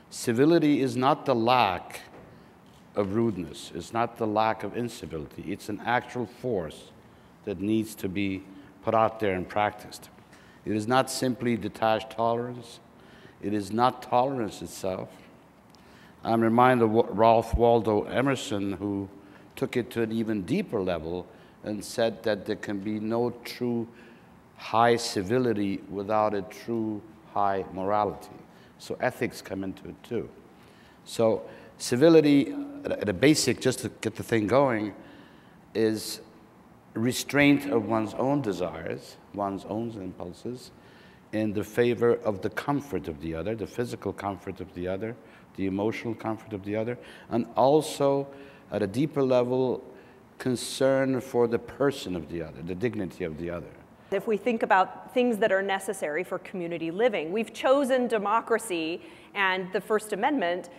Civility is not the lack of rudeness. It's not the lack of incivility. It's an actual force that needs to be put out there and practiced. It is not simply detached tolerance. It is not tolerance itself. I'm reminded of Ralph Waldo Emerson, who took it to an even deeper level and said that there can be no true high civility without a true high morality. So ethics come into it too. So civility, at a basic, just to get the thing going, is restraint of one's own desires, one's own impulses, in the favor of the comfort of the other, the physical comfort of the other, the emotional comfort of the other, and also, at a deeper level, concern for the person of the other, the dignity of the other. If we think about things that are necessary for community living, we've chosen democracy and the First Amendment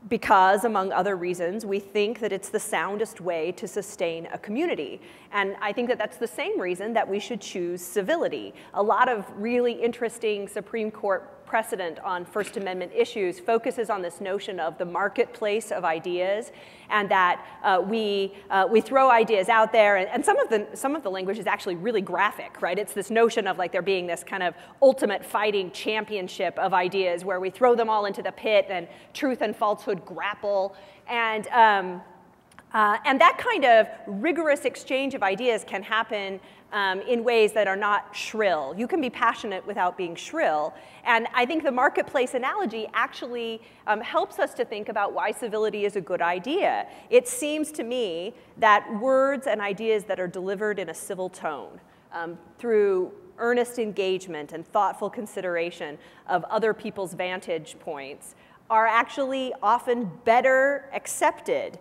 because, among other reasons, we think that it's the soundest way to sustain a community. And I think that that's the same reason that we should choose civility. A lot of really interesting Supreme Court precedent on First Amendment issues focuses on this notion of the marketplace of ideas, and that we throw ideas out there, and some of the language is actually really graphic, right? It's this notion of like there being this kind of ultimate fighting championship of ideas where we throw them all into the pit and truth and falsehood grapple, and that kind of rigorous exchange of ideas can happen in ways that are not shrill. You can be passionate without being shrill. And I think the marketplace analogy actually helps us to think about why civility is a good idea. It seems to me that words and ideas that are delivered in a civil tone through earnest engagement and thoughtful consideration of other people's vantage points are actually often better accepted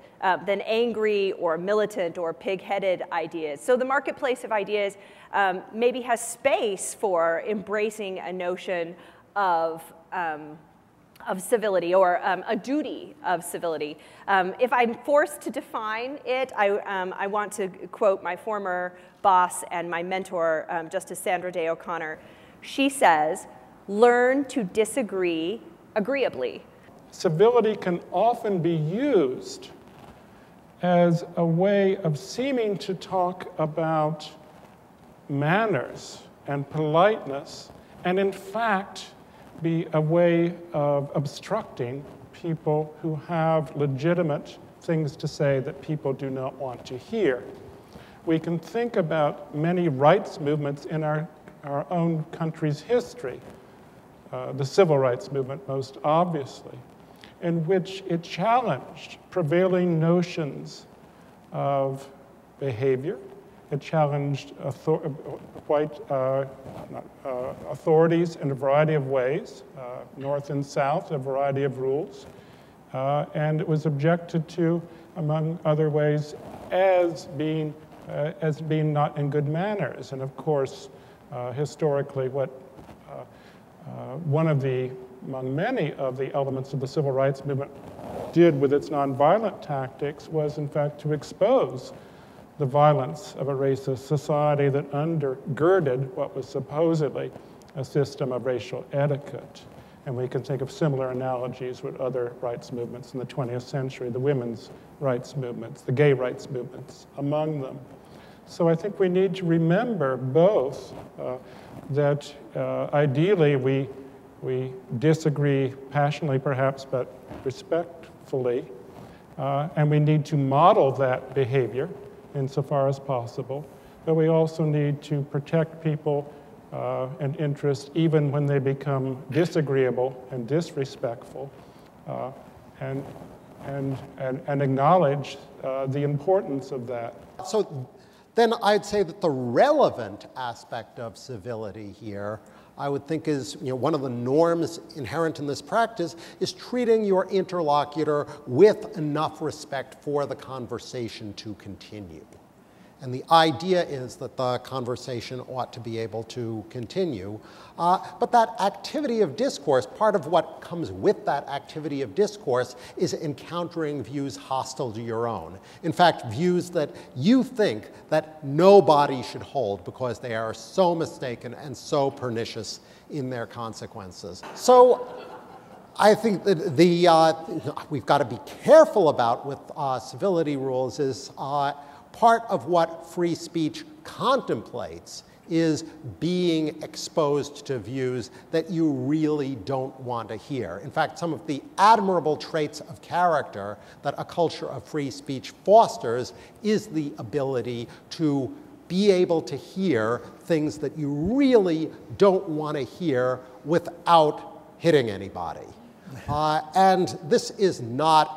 than angry or militant or pig-headed ideas. So the marketplace of ideas maybe has space for embracing a notion of civility, or a duty of civility. If I'm forced to define it, I want to quote my former boss and my mentor, Justice Sandra Day O'Connor. She says, "Learn to disagree agreeably." Civility can often be used as a way of seeming to talk about manners and politeness, and in fact be a way of obstructing people who have legitimate things to say that people do not want to hear. We can think about many rights movements in our own country's history, the civil rights movement most obviously, in which it challenged prevailing notions of behavior. It challenged authorities in a variety of ways, North and South, a variety of rules. And it was objected to, among other ways, as being not in good manners. And of course, historically, among many of the elements of the civil rights movement did with its nonviolent tactics was, in fact, to expose the violence of a racist society that undergirded what was supposedly a system of racial etiquette. And we can think of similar analogies with other rights movements in the 20th century, the women's rights movements, the gay rights movements, among them. So I think we need to remember both that ideally we disagree passionately, perhaps, but respectfully, and we need to model that behavior insofar as possible, but we also need to protect people and interests even when they become disagreeable and disrespectful, and acknowledge the importance of that. So then I'd say that the relevant aspect of civility here, I would think, is one of the norms inherent in this practice is treating your interlocutor with enough respect for the conversation to continue. And the idea is that the conversation ought to be able to continue. But that activity of discourse, part of what comes with that activity of discourse is encountering views hostile to your own. In fact, views that you think that nobody should hold because they are so mistaken and so pernicious in their consequences. So I think that we've got to be careful about with civility rules is part of what free speech contemplates is being exposed to views that you really don't want to hear. In fact, some of the admirable traits of character that a culture of free speech fosters is the ability to be able to hear things that you really don't want to hear without hitting anybody. And this is not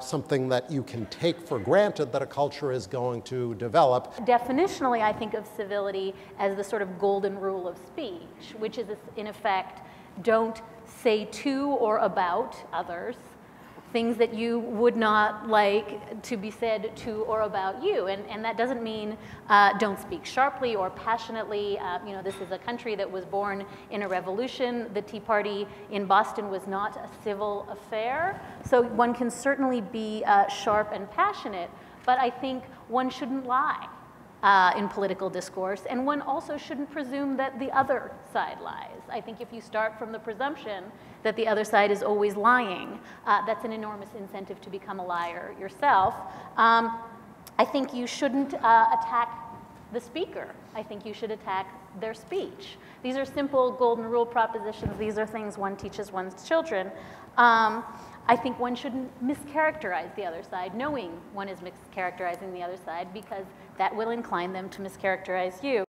something that you can take for granted that a culture is going to develop. Definitionally, I think of civility as the sort of golden rule of speech, which is, in effect, don't say to or about others things that you would not like to be said to or about you. And that doesn't mean don't speak sharply or passionately. You know, this is a country that was born in a revolution. The Tea Party in Boston was not a civil affair. So one can certainly be sharp and passionate, but I think one shouldn't lie in political discourse, and one also shouldn't presume that the other side lies. I think if you start from the presumption that the other side is always lying, that's an enormous incentive to become a liar yourself. I think you shouldn't attack the speaker. I think you should attack their speech. These are simple golden rule propositions. These are things one teaches one's children. I think one shouldn't mischaracterize the other side, knowing one is mischaracterizing the other side, because that will incline them to mischaracterize you.